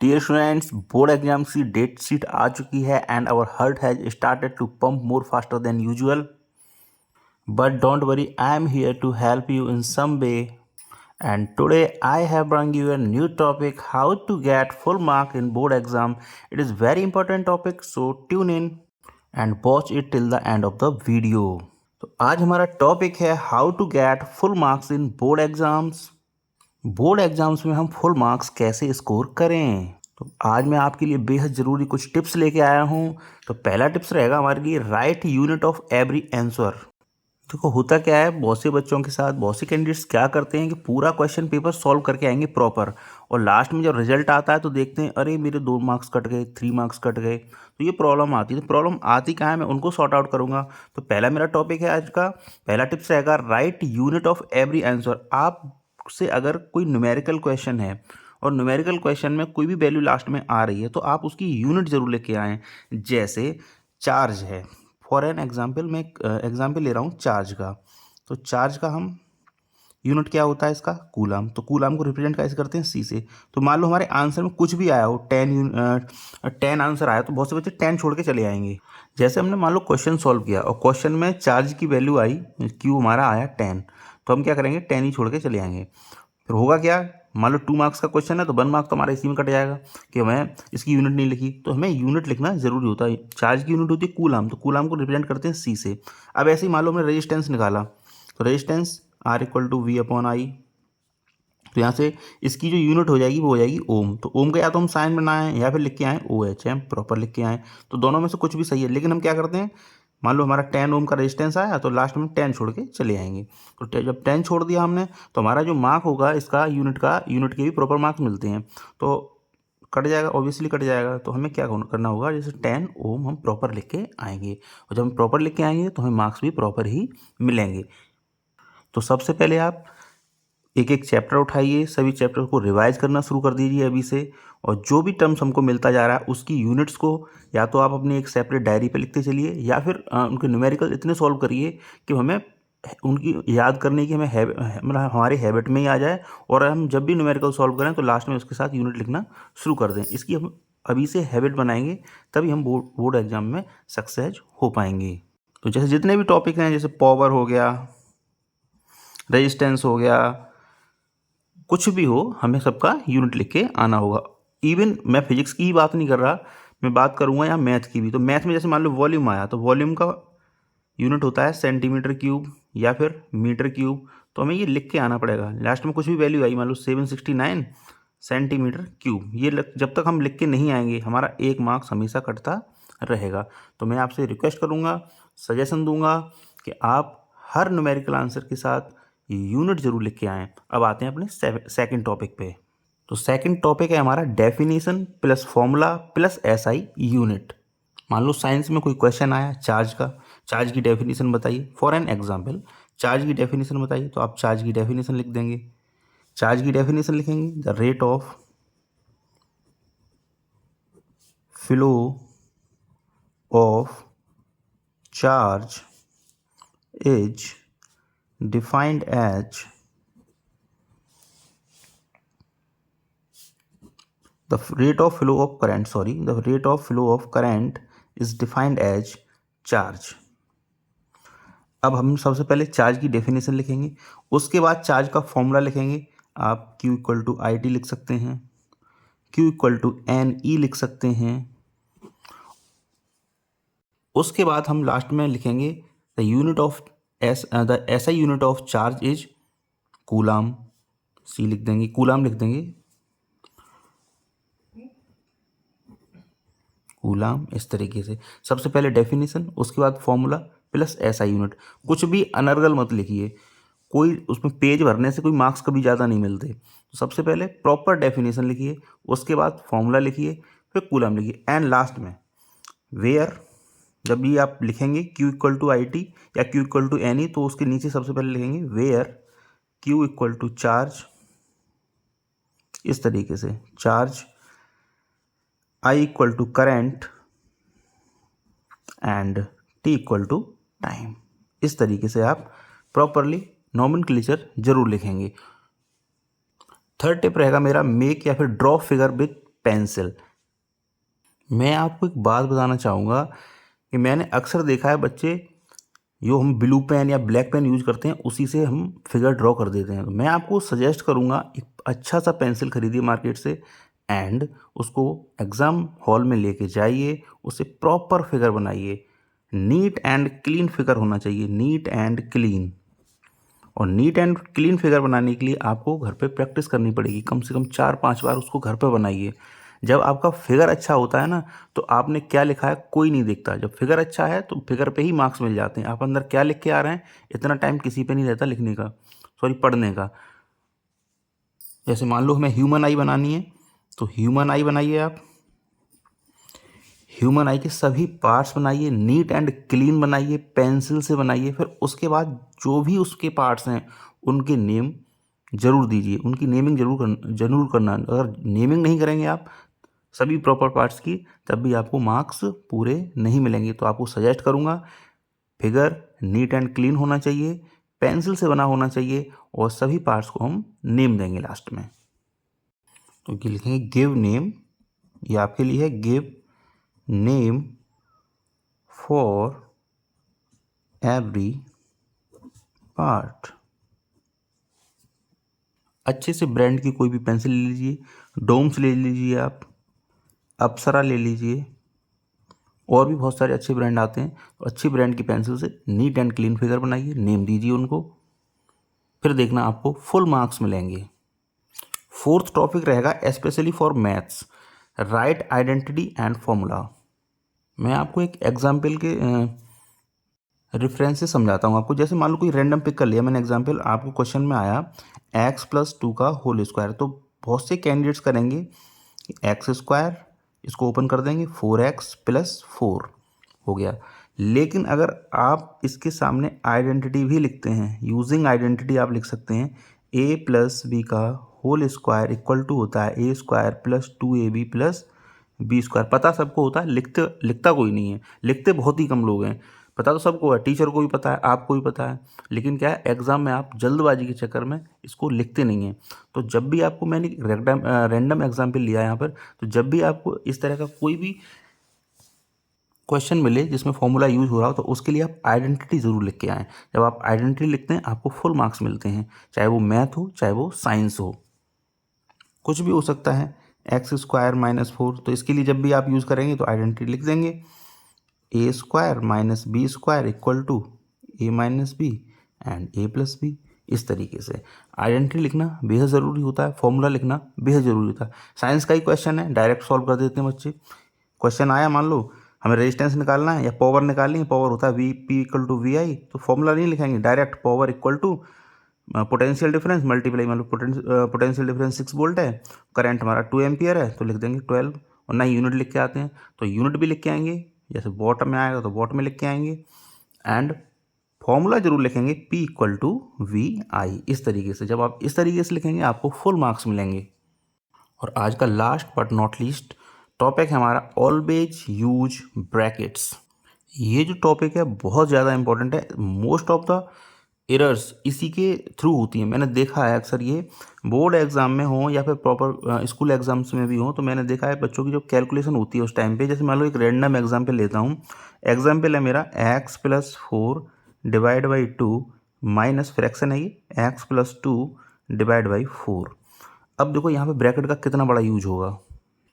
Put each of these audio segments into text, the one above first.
Dear students, board exams की date sheet आ चुकी है and our heart has started to pump more faster than usual. But don't worry, I am here to help you in some way. And today I have brought you a new topic, how to get full mark in board exam. It is very important topic, so tune in and watch it till the end of the video. तो आज हमारा topic है how to get full marks in board exams. Board exams में हम full marks कैसे score करें, तो आज मैं आपके लिए बेहद ज़रूरी कुछ टिप्स लेके आया हूँ. तो पहला टिप्स रहेगा हमारे लिए, right unit of every answer. देखो होता क्या है, बहुत से बच्चों के साथ बहुत से कैंडिडेट्स क्या करते हैं कि पूरा क्वेश्चन पेपर सॉल्व करके आएंगे प्रॉपर, और लास्ट में जब रिजल्ट आता है तो देखते हैं अरे मेरे 2 मार्क्स कट गए, 3 मार्क्स कट गए. तो ये प्रॉब्लम आती है. तो प्रॉब्लम आती कहाँ है, मैं उनको सॉर्ट आउट करूँगा. तो पहला मेरा टॉपिक है आज का, पहला टिप्स रहेगा right unit of every answer. आपसे अगर कोई न्यूमेरिकल क्वेश्चन है और न्यूमेरिकल क्वेश्चन में कोई भी वैल्यू लास्ट में आ रही है तो आप उसकी यूनिट ज़रूर लेके आएँ. जैसे चार्ज है, फॉर एन एग्जाम्पल मैं एग्जाम्पल ले रहा हूँ चार्ज का. तो चार्ज का हम यूनिट क्या होता है इसका, कूलम. तो कूलम को रिप्रेजेंट कैसे करते हैं, सी से. तो मान लो हमारे आंसर में कुछ भी आया हो, 10 आंसर आया तो बहुत से बच्चे 10 छोड़ के चले आएंगे. जैसे हमने मान लो क्वेश्चन सॉल्व किया और क्वेश्चन में चार्ज की वैल्यू आई, क्यू हमारा आया 10, तो हम क्या करेंगे, 10 ही छोड़ के चले आएंगे. फिर होगा क्या, मान लो 2 मार्क्स का क्वेश्चन है तो 1 मार्क तो हमारा इसी में कट जाएगा कि हमें इसकी यूनिट नहीं लिखी. तो हमें यूनिट लिखना जरूरी होता है. चार्ज की यूनिट होती है कूलम, तो कूलम को रिप्रेजेंट करते हैं सी से. अब ऐसे ही मान लो हमने रेजिस्टेंस निकाला, तो रेजिस्टेंस R = V/I. तो यहाँ से इसकी जो यूनिट हो जाएगी वो हो जाएगी ओम. तो ओम का या तो हम साइन बनाएं या फिर लिख के आएँ OHM, प्रॉपर लिख के आएँ. तो दोनों में से कुछ भी सही है, लेकिन हम क्या करते हैं, मान लो हमारा 10 ओम का रेजिस्टेंस आया तो लास्ट में 10 छोड़ के चले आएंगे. तो जब 10 छोड़ दिया हमने तो हमारा जो मार्क होगा इसका यूनिट के भी प्रॉपर मार्क्स मिलते हैं, तो कट जाएगा, ऑब्वियसली कट जाएगा. तो हमें क्या करना होगा, जैसे 10 ओम हम प्रॉपर लिख के आएंगे, और जब हम प्रॉपर लिख के आएंगे तो हमें मार्क्स भी प्रॉपर ही मिलेंगे. तो सबसे पहले आप एक एक चैप्टर उठाइए, सभी चैप्टर को रिवाइज करना शुरू कर दीजिए अभी से, और जो भी टर्म्स हमको मिलता जा रहा है उसकी यूनिट्स को या तो आप अपनी एक सेपरेट डायरी पे लिखते चलिए, या फिर उनके न्यूमेरिकल इतने सॉल्व करिए कि हमें उनकी याद करने की मतलब हमारी हैबिट में ही आ जाए, और हम जब भी न्यूमेरिकल सॉल्व करें तो लास्ट में उसके साथ यूनिट लिखना शुरू कर दें. इसकी हम अभी से हैबिट बनाएंगे, तभी हम बोर्ड एग्जाम में सक्सेस हो पाएंगे. तो जैसे जितने भी टॉपिक हैं, जैसे पावर हो गया, रेजिस्टेंस हो गया, कुछ भी हो, हमें सबका यूनिट लिख के आना होगा. इवन मैं फिजिक्स की ही बात नहीं कर रहा, मैं बात करूँगा यहाँ मैथ की भी. तो मैथ में जैसे मान लो वॉल्यूम आया, तो वॉल्यूम का यूनिट होता है सेंटीमीटर क्यूब या फिर मीटर क्यूब. तो हमें ये लिख के आना पड़ेगा. लास्ट में कुछ भी वैल्यू आई, मान लो 769 सेंटीमीटर क्यूब, ये जब तक हम लिख के नहीं आएंगे हमारा 1 मार्क्स हमेशा कटता रहेगा. तो मैं आपसे रिक्वेस्ट करूँगा, सजेशन दूंगा कि आप हर न्यूमेरिकल आंसर के साथ यूनिट जरूर लिख के आएँ. अब आते हैं अपने सेकंड टॉपिक पे. तो सेकंड टॉपिक है हमारा definition plus formula plus SI unit. मान लो साइंस में कोई क्वेश्चन आया चार्ज का, चार्ज की डेफिनेशन बताइए. फॉर एन एग्जांपल चार्ज की डेफिनेशन बताइए, तो आप चार्ज की डेफिनेशन लिख देंगे. चार्ज की डेफिनेशन लिखेंगे, the rate of flow of charge is defined as the rate of flow of current is defined as charge. अब हम सबसे पहले चार्ज की डेफिनेशन लिखेंगे, उसके बाद चार्ज का फॉर्मूला लिखेंगे. आप Q = IT लिख सकते हैं, Q = NE लिख सकते हैं. उसके बाद हम लास्ट में लिखेंगे the SI unit of charge is coulomb. C लिख देंगे, कूलम लिख देंगे, कूलम. इस तरीके से सबसे पहले डेफिनेशन, उसके बाद फॉर्मूला प्लस SI यूनिट. कुछ भी अनर्गल मत लिखिए, कोई उसमें पेज भरने से कोई मार्क्स कभी ज़्यादा नहीं मिलते. तो सबसे पहले प्रॉपर डेफिनेशन लिखिए, उसके बाद फॉर्मूला लिखिए, फिर कूलम लिखिए, एंड लास्ट में वेयर. जब भी आप लिखेंगे Q = IT या Q = NE, तो उसके नीचे सबसे पहले लिखेंगे वेयर Q = चार्ज, इस तरीके से charge, I = current and T = time. इस तरीके से आप प्रॉपरली नॉमेनक्लेचर जरूर लिखेंगे. थर्ड टिप रहेगा मेरा, मेक या फिर ड्रॉ फिगर विथ पेंसिल। मैं आपको एक बात बताना चाहूँगा कि मैंने अक्सर देखा है बच्चे जो हम ब्लू पेन या ब्लैक पेन यूज करते हैं उसी से हम फिगर ड्रॉ कर देते हैं। तो मैं आपको सजेस्ट करूँगा एक अच्छा सा पेंसिल खरीदिए मार्केट से एंड उसको एग्ज़ाम हॉल में लेके जाइए, उससे प्रॉपर फिगर बनाइए। नीट एंड क्लीन फिगर होना चाहिए, नीट एंड क्लीन। और नीट एंड क्लीन फिगर बनाने के लिए आपको घर पे प्रैक्टिस करनी पड़ेगी, कम से कम 4-5 बार उसको घर पे बनाइए। जब आपका फिगर अच्छा होता है ना, तो आपने क्या लिखा है कोई नहीं देखता। जब फिगर अच्छा है तो फिगर पे ही मार्क्स मिल जाते हैं। आप अंदर क्या लिख के आ रहे हैं, इतना टाइम किसी पे नहीं रहता लिखने का, सॉरी पढ़ने का। जैसे मान लो हमें ह्यूमन आई बनानी है, तो ह्यूमन आई बनाइए आप। ह्यूमन आई के सभी पार्ट्स बनाइए, नीट एंड क्लीन बनाइए, पेंसिल से बनाइए। फिर उसके बाद जो भी उसके पार्ट्स हैं उनके नेम जरूर दीजिए, उनकी नेमिंग जरूर करना। अगर नेमिंग नहीं करेंगे आप सभी प्रॉपर पार्ट्स की, तब भी आपको मार्क्स पूरे नहीं मिलेंगे। तो आपको सजेस्ट करूँगा फिगर नीट एंड क्लीन होना चाहिए, पेंसिल से बना होना चाहिए और सभी पार्ट्स को हम नेम देंगे लास्ट में। तो ये लिखेंगे गिव नेम, ये आपके लिए है give name for every part. अच्छे से ब्रांड की कोई भी पेंसिल ले लीजिए, डोम्स ले लीजिए आप, अप्सरा ले लीजिए, और भी बहुत सारे अच्छे ब्रांड आते हैं। तो अच्छी ब्रांड की पेंसिल से नीट एंड क्लीन फिगर बनाइए, नेम दीजिए उनको, फिर देखना आपको फुल मार्क्स मिलेंगे। फोर्थ टॉपिक रहेगा specially for maths, right identity and formula. मैं आपको एक एग्जाम्पल के रेफरेंस से समझाता हूँ आपको। जैसे मान लो कोई रैंडम पिक कर लिया मैंने एग्जाम्पल, आपको क्वेश्चन में आया x+2 का होल स्क्वायर। तो बहुत से कैंडिडेट्स करेंगे एक्स स्क्वायर, इसको ओपन कर देंगे 4x+4 हो गया। लेकिन अगर आप इसके सामने आइडेंटिटी भी लिखते हैं, यूजिंग आइडेंटिटी आप लिख सकते हैं a+b का होल स्क्वायर इक्वल टू होता है a²+2ab+b²। पता सबको होता है, लिखता कोई नहीं है, लिखते बहुत ही कम लोग हैं। पता तो सबको है, टीचर को भी पता है, आपको भी पता है, लेकिन क्या है एग्जाम में आप जल्दबाजी के चक्कर में इसको लिखते नहीं हैं। तो जब भी आपको, मैंने रैंडम एग्जाम्पल लिया यहाँ पर, तो जब भी आपको इस तरह का कोई भी क्वेश्चन मिले जिसमें फॉर्मूला यूज हो रहा हो, तो उसके लिए आप आइडेंटिटी ज़रूर लिख के आएँ। जब आप आइडेंटिटी लिखते हैं आपको फुल मार्क्स मिलते हैं, चाहे वो मैथ हो चाहे वो साइंस हो, कुछ भी हो सकता है। x² - 4, तो इसके लिए जब भी आप यूज़ करेंगे तो आइडेंटिटी लिख देंगे a² - b² equal to a-b and a+b। इस तरीके से आइडेंटिटी लिखना बेहद ज़रूरी होता है, फॉर्मूला लिखना बेहद ज़रूरी होता है। साइंस का ही क्वेश्चन है, डायरेक्ट सॉल्व कर देते हैं बच्चे। क्वेश्चन आया, मान लो हमें रेजिस्टेंस निकालना है या पावर निकालनी है, पावर होता है Vp = VI, तो फॉर्मूला नहीं लिखेंगे, direct power equal to potential difference multiply, मान लो पोटेंशियल डिफरेंस 6 वोल्ट है, करंट हमारा 2 एम्पियर है, तो लिख देंगे 12। और ना यूनिट लिख के आते हैं तो यूनिट भी लिख के आएंगे, जैसे वॉट में आएगा तो वॉट में लिख के आएंगे, एंड फॉर्मूला जरूर लिखेंगे P = VI। इस तरीके से जब आप इस तरीके से लिखेंगे आपको फुल मार्क्स मिलेंगे। और आज का last but not least topic है हमारा ऑलवेज यूज ब्रैकेट्स। ये जो टॉपिक है बहुत ज़्यादा इंपॉर्टेंट है, मोस्ट ऑफ द एरर्स इसी के थ्रू होती हैं। मैंने देखा है अक्सर ये बोर्ड एग्जाम में हो या फिर प्रॉपर स्कूल एग्जाम्स में भी हो, तो मैंने देखा है बच्चों की जो कैलकुलेशन होती है उस टाइम पे, जैसे मान लो एक रैंडम एग्जाम्पल लेता हूँ। एग्जाम्पल है मेरा x+4 / 2 माइनस फ्रैक्शन है ये x+2 / 4। अब देखो यहाँ पे ब्रैकेट का कितना बड़ा यूज होगा,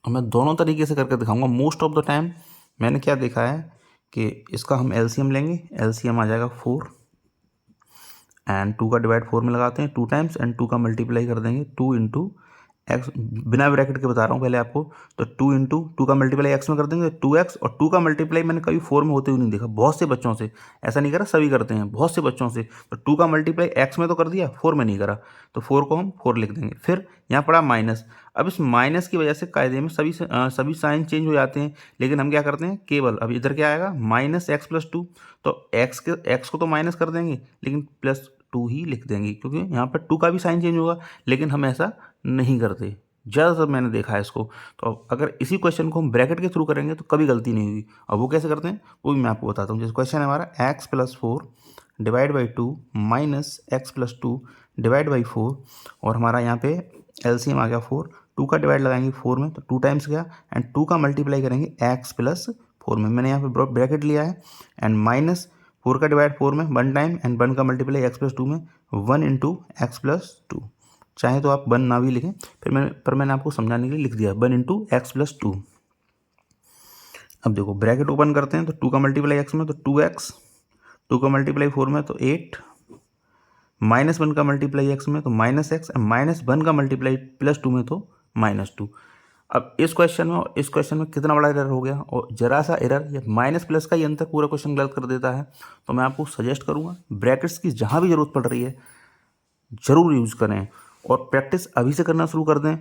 और मैं दोनों तरीके से करके दिखाऊंगा। मोस्ट ऑफ द टाइम मैंने क्या देखा है कि इसका हम एलसीएम लेंगे, एलसीएम आ जाएगा 4 एंड 2 का डिवाइड 4 में लगाते हैं 2 टाइम्स एंड 2 का मल्टीप्लाई कर देंगे 2 × x, बिना ब्रैकेट के बता रहा हूँ पहले आपको। तो 2 × 2 का मल्टीप्लाई x में कर देंगे 2x, और 2 का मल्टीप्लाई मैंने कभी 4 में होते हुए नहीं देखा, बहुत से बच्चों से। ऐसा नहीं करा, सभी करते हैं, बहुत से बच्चों से। तो 2 का मल्टीप्लाई x में तो कर दिया, 4 में नहीं करा, तो 4 को हम 4 लिख देंगे। फिर यहाँ पड़ा माइनस। अब इस माइनस की वजह से कायदे में सभी साइन चेंज हो जाते हैं, लेकिन हम क्या करते हैं केवल, अब इधर क्या आएगा -x+2, तो x को तो माइनस कर देंगे लेकिन +2 ही लिख देंगे, क्योंकि यहाँ पर 2 का भी साइन चेंज होगा, लेकिन हम ऐसा नहीं करते, ज़्यादातर मैंने देखा है इसको। तो अगर इसी क्वेश्चन को हम ब्रैकेट के थ्रू करेंगे तो कभी गलती नहीं होगी। अब वो कैसे करते हैं वो भी मैं आपको बताता हूँ। जैसे क्वेश्चन है हमारा x+4 / 2 - x+2 / 4, और हमारा यहाँ पे एलसीएम आ गया 4, 2 का डिवाइड लगाएंगे 4 में तो 2 टाइम्स गया, एंड 2 का मल्टीप्लाई करेंगे x प्लस 4 में, मैंने यहाँ पे ब्रैकेट लिया है, एंड माइनस 4 का डिवाइड 4 में 1 टाइम, एंड 1 का मल्टीप्लाई x प्लस 2 में 1 इंटू एक्स प्लस 2। चाहे तो आप 1 ना भी लिखें, मैंने आपको समझाने के लिए लिख दिया 1 इंटू एक्स प्लस 2। अब देखो ब्रैकेट ओपन करते हैं तो 2 का मल्टीप्लाई x में तो 2x, 2 का मल्टीप्लाई 4 में तो 8, माइनस 1 का मल्टीप्लाई x में तो माइनस एक्स, माइनस 1 का मल्टीप्लाई प्लस 2 में तो -2। अब इस क्वेश्चन में और इस क्वेश्चन में कितना बड़ा एरर हो गया, और जरा सा एरर या माइनस प्लस का ही अंतर पूरा क्वेश्चन गलत कर देता है। तो मैं आपको सजेस्ट करूँगा ब्रैकेट्स की जहाँ भी ज़रूरत पड़ रही है ज़रूर यूज़ करें, और प्रैक्टिस अभी से करना शुरू कर दें।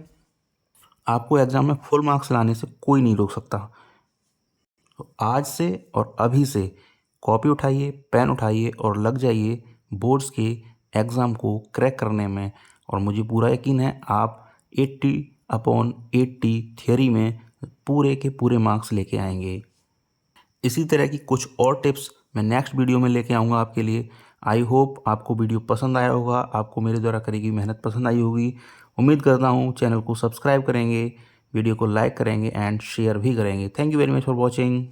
आपको एग्ज़ाम में फुल मार्क्स लाने से कोई नहीं रोक सकता। तो आज से और अभी से कॉपी उठाइए, पेन उठाइए और लग जाइए बोर्ड्स के एग्ज़ाम को क्रैक करने में, और मुझे पूरा यकीन है आप 80/80 थियोरी में पूरे के पूरे मार्क्स लेके आएंगे। इसी तरह की कुछ और टिप्स मैं नेक्स्ट वीडियो में लेके आऊँगा आपके लिए। आई होप आपको वीडियो पसंद आया होगा, आपको मेरे द्वारा करी गई मेहनत पसंद आई होगी। उम्मीद करता हूँ चैनल को सब्सक्राइब करेंगे, वीडियो को लाइक करेंगे एंड शेयर भी करेंगे। Thank you very much for watching.